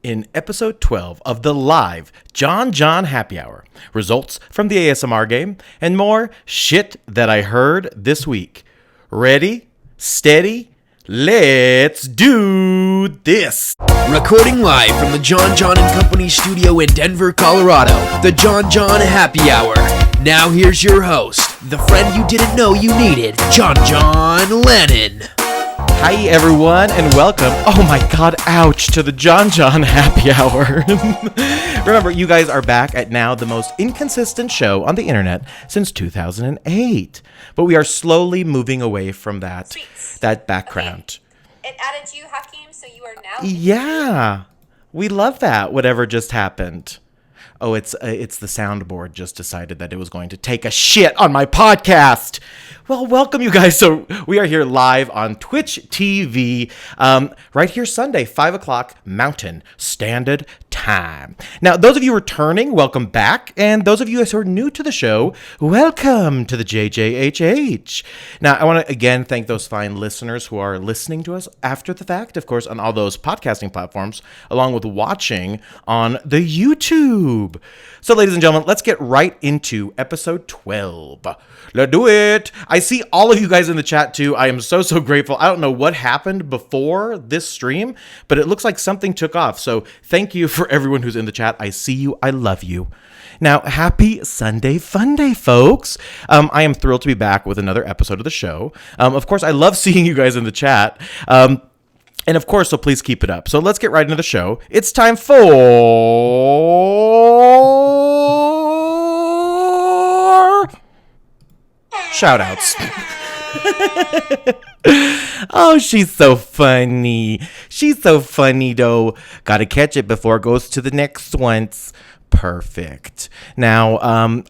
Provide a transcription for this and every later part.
in episode 12 of the live Jon Jon Happy Hour, results from the ASMR game, and more shit that I heard this week. Ready, steady, let's do this. Recording live from the Jon Jon & Company studio in Denver, Colorado, the Jon Jon Happy Hour. Now here's your host, the friend you didn't know you needed, Jon Jon Lannen. Hi everyone and welcome, oh my god, ouch, to the Jon Jon Happy Hour. Remember, you guys are back at now the most inconsistent show on the internet since 2008. But we are slowly moving away from that background. Okay. It added you, Hakeem, so you are now... Yeah, we love that, whatever just happened. Oh, it's the soundboard just decided that it was going to take a shit on my podcast. Well, welcome you guys. So we are here live on Twitch TV, right here Sunday, 5 o'clock Mountain Standard Time. Now, those of you returning, welcome back. And those of you who are new to the show, welcome to the JJHH. Now, I want to again thank those fine listeners who are listening to us after the fact, of course, on all those podcasting platforms, along with watching on the YouTube. So, ladies and gentlemen, let's get right into episode 12. Let's do it. I see all of you guys in the chat too. I am so grateful. I don't know what happened before this stream, but it looks like something took off. So thank you for everyone who's in the chat. I see you. I love you. Now, happy Sunday Funday, folks. I am thrilled to be back with another episode of the show. Of course, I love seeing you guys in the chat. And of course, so please keep it up. So let's get right into the show. It's time for shoutouts. Oh, she's so funny. She's so funny, though. Gotta catch it before it goes to the next ones. Perfect. Now,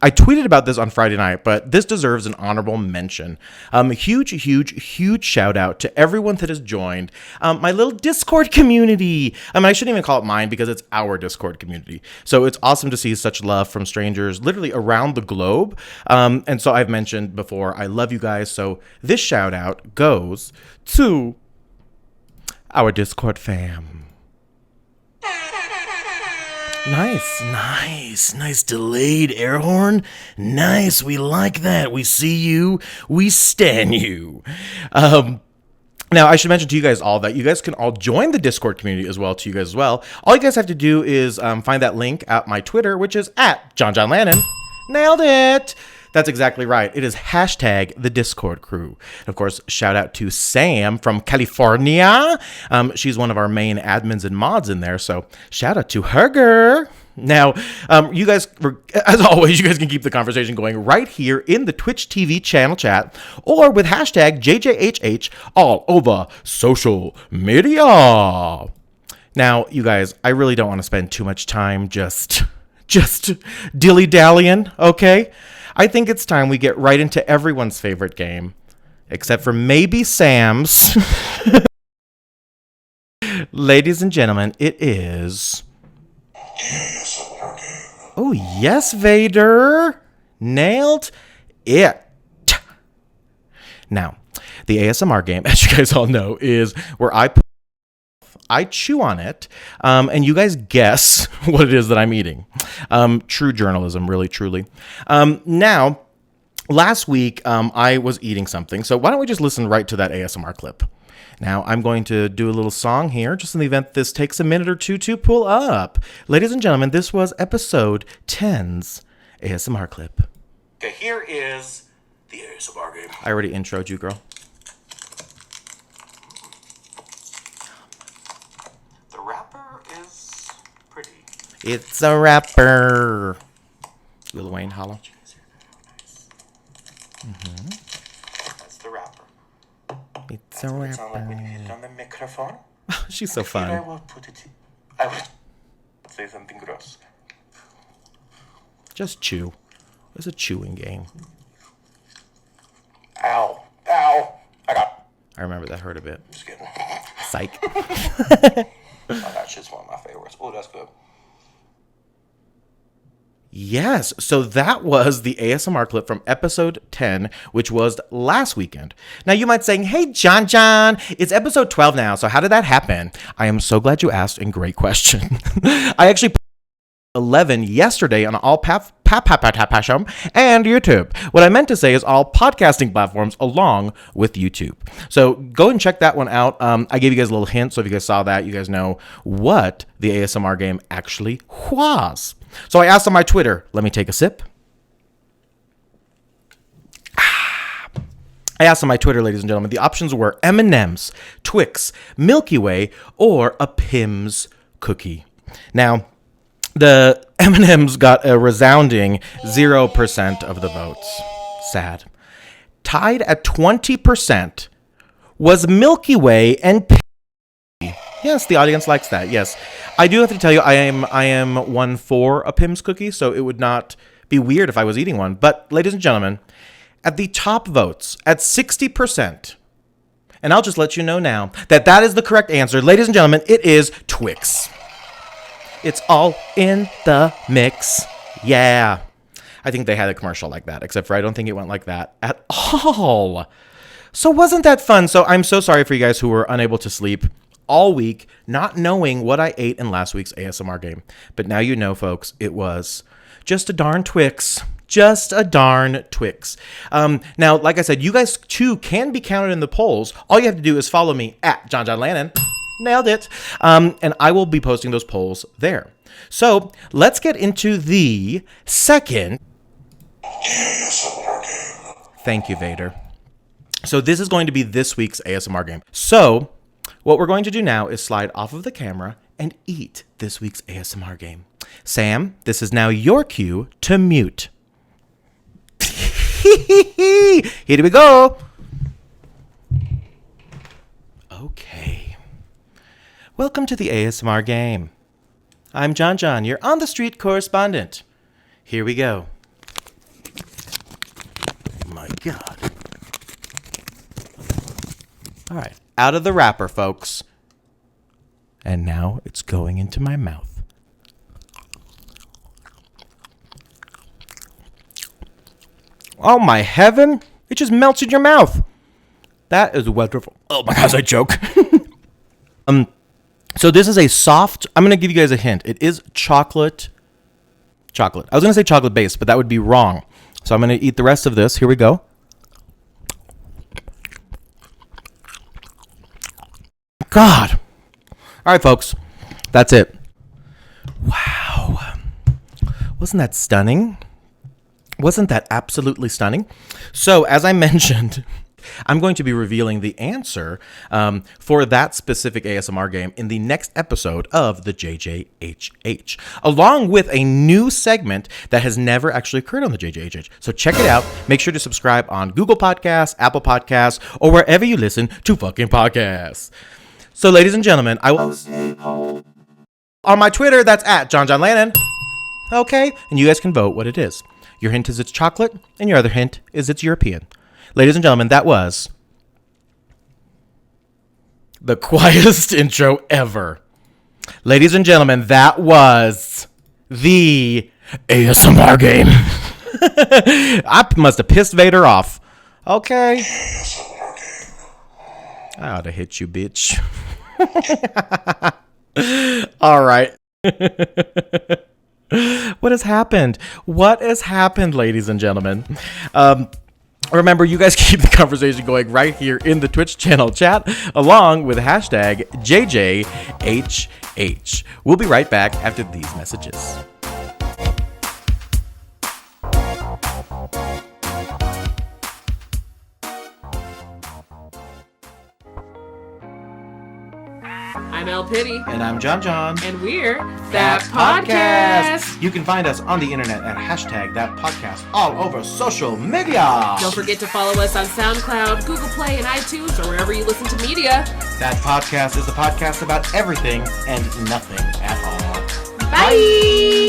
I tweeted about this on Friday night, but this deserves an honorable mention. Huge shout out to everyone that has joined my little Discord community. I shouldn't even call it mine because it's our Discord community. So it's awesome to see such love from strangers literally around the globe. And so I've mentioned before, I love you guys. So this shout out goes to our Discord fam. Nice delayed air horn. Nice, we like that. We see you, we stan you. Now, I should mention to you guys all that you guys can all join the Discord community as well, to you guys as well. All you guys have to do is find that link at my Twitter, which is at Jon Jon Lannen. Nailed it. That's exactly right. It is hashtag the Discord crew. And of course, shout out to Sam from California. She's one of our main admins and mods in there. So shout out to her girl. Now, you guys, as always, you guys can keep the conversation going right here in the Twitch TV channel chat or with hashtag JJHH all over social media. Now, you guys, I really don't want to spend too much time just dilly-dallying, okay? I think it's time we get right into everyone's favorite game, except for maybe Sam's. Ladies and gentlemen, it is... Oh, yes, Vader. Nailed it. Now, the ASMR game, as you guys all know, is where I chew on it, and you guys guess what it is that I'm eating. True journalism, really, truly. Now, last week, I was eating something, so why don't we just listen right to that ASMR clip? Now, I'm going to do a little song here, just in the event this takes a minute or two to pull up. Ladies and gentlemen, this was episode 10's ASMR clip. Okay, here is the ASMR game. I already introed you, girl. It's a rapper. Lil Wayne, holla. Mm-hmm. That's the rapper. It's a rapper. Sound like when you hit it on the microphone. She's so fun. I will say something gross. Just chew. It's a chewing game. Ow. I remember that hurt a bit. Just kidding. Psych. Oh, that shit's one of my favorites. Oh, that's good. Yes, so that was the ASMR clip from episode 10, which was last weekend. Now you might say, hey, Jon Jon, it's episode 12 now, so how did that happen? I am so glad you asked, and great question. I actually put 11 yesterday on all and YouTube. What I meant to say is all podcasting platforms along with YouTube. So go and check that one out. I gave you guys a little hint, so if you guys saw that, you guys know what the ASMR game actually was. So I asked on my Twitter, let me take a sip. I asked on my Twitter, ladies and gentlemen, the options were M&M's, Twix, Milky Way, or a Pim's cookie. Now, the M&M's got a resounding 0% of the votes. Sad. Tied at 20% was Milky Way and yes, the audience likes that. Yes. I do have to tell you, I am one for a Pim's cookie, so it would not be weird if I was eating one. But ladies and gentlemen, at the top votes, at 60%, and I'll just let you know now that is the correct answer. Ladies and gentlemen, it is Twix. It's all in the mix. Yeah. I think they had a commercial like that, except for I don't think it went like that at all. So wasn't that fun? So I'm so sorry for you guys who were unable to sleep all week, not knowing what I ate in last week's ASMR game. But now you know, folks, it was just a darn Twix. Just a darn Twix. Now, like I said, you guys too can be counted in the polls. All you have to do is follow me at Jon Jon Lannen. Nailed it. And I will be posting those polls there. So let's get into the second ASMR game. Thank you, Vader. So this is going to be this week's ASMR game. So what we're going to do now is slide off of the camera and eat this week's ASMR game. Sam, this is now your cue to mute. Here we go. Okay. Welcome to the ASMR game. I'm Jon Jon, your on-the-street correspondent. Here we go. Oh my God. All right, out of the wrapper, folks. And now it's going into my mouth. Oh my heaven, it just melts in your mouth. That is wonderful. Oh my gosh, I choke. So this is a soft, I'm going to give you guys a hint. It is chocolate. I was going to say chocolate based, but that would be wrong. So I'm going to eat the rest of this. Here we go. God. All right, folks. That's it. Wow. Wasn't that stunning? Wasn't that absolutely stunning? So, as I mentioned, I'm going to be revealing the answer for that specific ASMR game in the next episode of the JJHH, along with a new segment that has never actually occurred on the JJHH. So check it out. Make sure to subscribe on Google Podcasts, Apple Podcasts, or wherever you listen to fucking podcasts. So, ladies and gentlemen, I will on my Twitter, that's at Jon Jon Lannen. Okay, and you guys can vote what it is. Your hint is it's chocolate, and your other hint is it's European. Ladies and gentlemen, that was the quietest intro ever. Ladies and gentlemen, that was the ASMR game. I must have pissed Vader off. Okay. I ought to hit you, bitch. All right. What has happened? What has happened, ladies and gentlemen? Remember, you guys keep the conversation going right here in the Twitch channel chat, along with hashtag JJHH. We'll be right back after these messages. I'm El Pity. And I'm Jon Jon. And we're That Podcast. You can find us on the internet at hashtag That Podcast all over social media. Don't forget to follow us on SoundCloud, Google Play, and iTunes, or wherever you listen to media. That Podcast is the podcast about everything and nothing at all. Bye.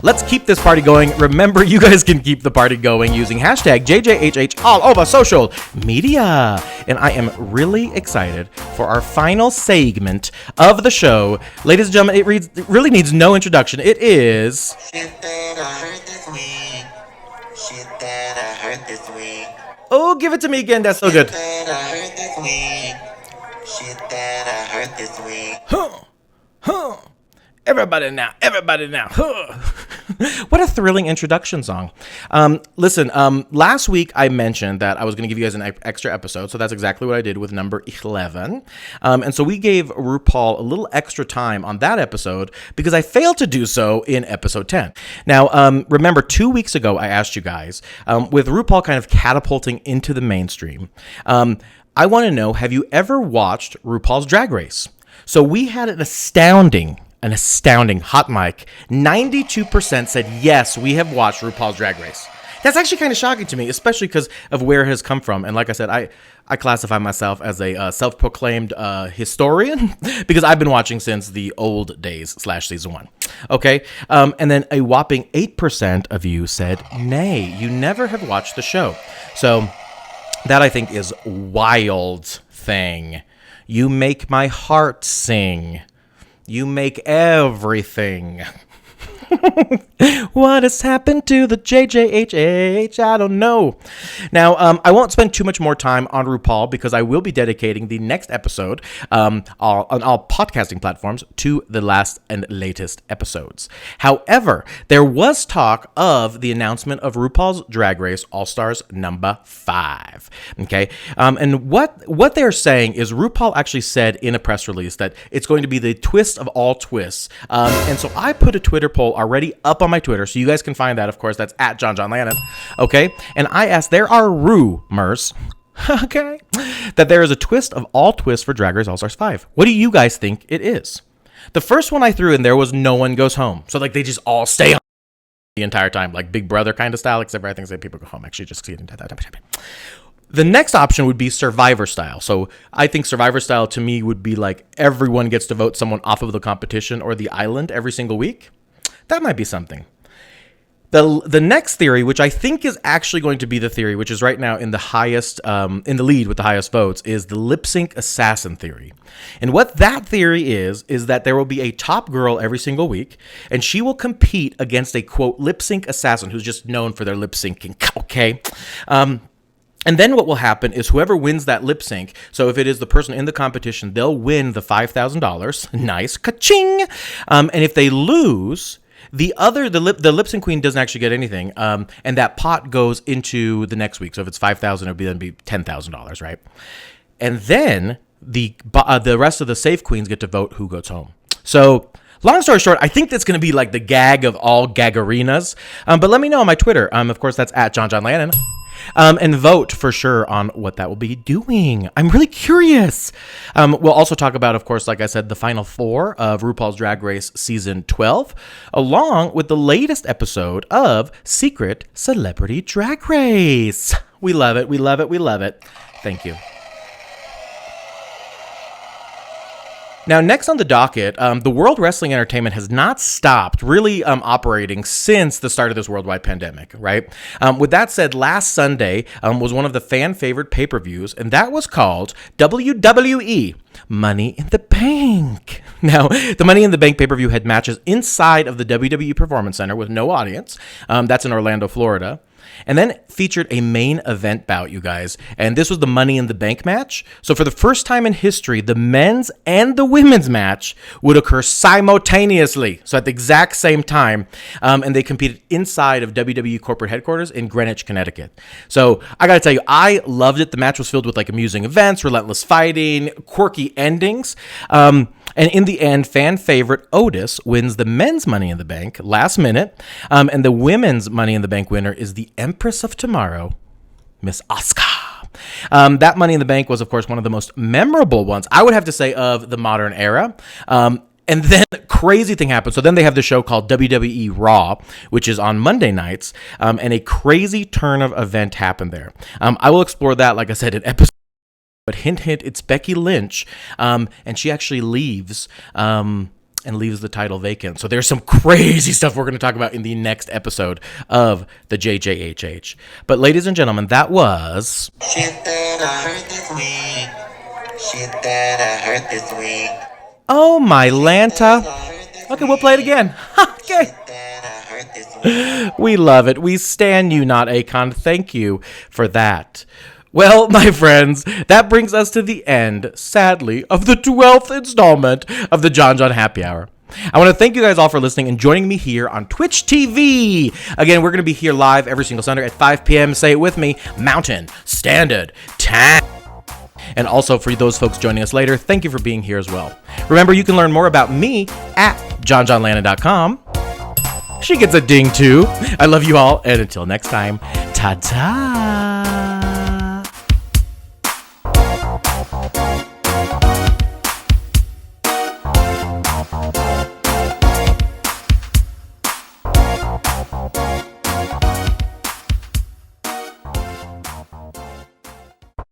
Let's keep this party going. Remember, you guys can keep the party going using hashtag JJHH all over social media. And I am really excited for our final segment of the show. Ladies and gentlemen, it really needs no introduction. It is... Shit that I heard this week. Shit that I heard this week. Oh, give it to me again. That's so good. Shit that I heard this week. Shit that I heard this week. Huh. Everybody now. Huh. What a thrilling introduction song. Listen, last week I mentioned that I was going to give you guys an extra episode, so that's exactly what I did with number 11. And so we gave RuPaul a little extra time on that episode because I failed to do so in episode 10. Now, remember 2 weeks ago I asked you guys, with RuPaul kind of catapulting into the mainstream, I want to know, have you ever watched RuPaul's Drag Race? So we had an astounding hot mic. 92% said, yes, we have watched RuPaul's Drag Race. That's actually kind of shocking to me, especially because of where it has come from. And like I said, I classify myself as a self-proclaimed historian because I've been watching since the old days / season 1. Okay. And then a whopping 8% of you said, nay, you never have watched the show. So that I think is wild thing. You make my heart sing. You make everything. What has happened to the JJHH? I don't know. Now, I won't spend too much more time on RuPaul because I will be dedicating the next episode on all podcasting platforms to the last and latest episodes. However, there was talk of the announcement of RuPaul's Drag Race All-Stars number 5. Okay, and what they're saying is RuPaul actually said in a press release that it's going to be the twist of all twists. And so I put a Twitter poll already up on my Twitter, so you guys can find that, of course. That's at Jon Jon Lannen. Okay, and I asked, there are rumors, okay, that there is a twist of all twists for Drag Race All-Stars 5. What do you guys think it is? The first one I threw in there was no one goes home. So like they just all stay on the entire time, like Big Brother kind of style, except for I think that people go home. Actually, just see it into that. The next option would be Survivor style. So I think Survivor style to me would be like everyone gets to vote someone off of the competition or the island every single week. That might be something. The next theory, which I think is actually going to be the theory, which is right now in the highest, in the lead with the highest votes, is the lip sync assassin theory. And what that theory is that there will be a top girl every single week, and she will compete against a quote lip sync assassin who's just known for their lip syncing. Okay. And then what will happen is whoever wins that lip sync, so if it is the person in the competition, they'll win the $5,000. Nice. Ka-ching! And if they lose, the lip sync queen doesn't actually get anything. And that pot goes into the next week. So if it's $5,000, it'll then be $10,000, right? And then the rest of the safe queens get to vote who goes home. So long story short, I think that's going to be like the gag of all gaggerinas. But let me know on my Twitter. Of course, that's at Jon Jon Lannen. And vote for sure on what that will be doing. I'm really curious. We'll also talk about, of course, like I said, the final 4 of RuPaul's Drag Race Season 12, along with the latest episode of Secret Celebrity Drag Race. We love it. We love it. We love it. Thank you. Now, next on the docket, the World Wrestling Entertainment has not stopped really operating since the start of this worldwide pandemic, right? With that said, last Sunday was one of the fan-favorite pay-per-views, and that was called WWE Money in the Bank. Now, the Money in the Bank pay-per-view had matches inside of the WWE Performance Center with no audience. That's in Orlando, Florida. And then featured a main event bout, you guys. And this was the Money in the Bank match. So for the first time in history, the men's and the women's match would occur simultaneously. So at the exact same time. And they competed inside of WWE corporate headquarters in Greenwich, Connecticut. So I got to tell you, I loved it. The match was filled with like amusing events, relentless fighting, quirky endings. And in the end, fan favorite Otis wins the men's Money in the Bank last minute. And the women's Money in the Bank winner is the Empress of Tomorrow, Miss Asuka. That Money in the Bank was, of course, one of the most memorable ones, I would have to say, of the modern era. And then crazy thing happened. So then they have the show called WWE Raw, which is on Monday nights. And a crazy turn of event happened there. I will explore that, like I said, in episode. But hint, hint, it's Becky Lynch, and she actually leaves and leaves the title vacant. So there's some crazy stuff we're going to talk about in the next episode of the JJHH. But ladies and gentlemen, that was... Shit that I heard this week. Shit that I heard this week. Oh my Lanta. Okay, we'll play it again. Okay. That I heard this week. We love it. We stan you, not Akon. Thank you for that. Well, my friends, that brings us to the end, sadly, of the 12th installment of the Jon Jon Happy Hour. I want to thank you guys all for listening and joining me here on Twitch TV. Again, we're going to be here live every single Sunday at 5 p.m. Say it with me, Mountain Standard Time. And also for those folks joining us later, thank you for being here as well. Remember, you can learn more about me at jonjonlannen.com. She gets a ding too. I love you all, and until next time, ta-ta.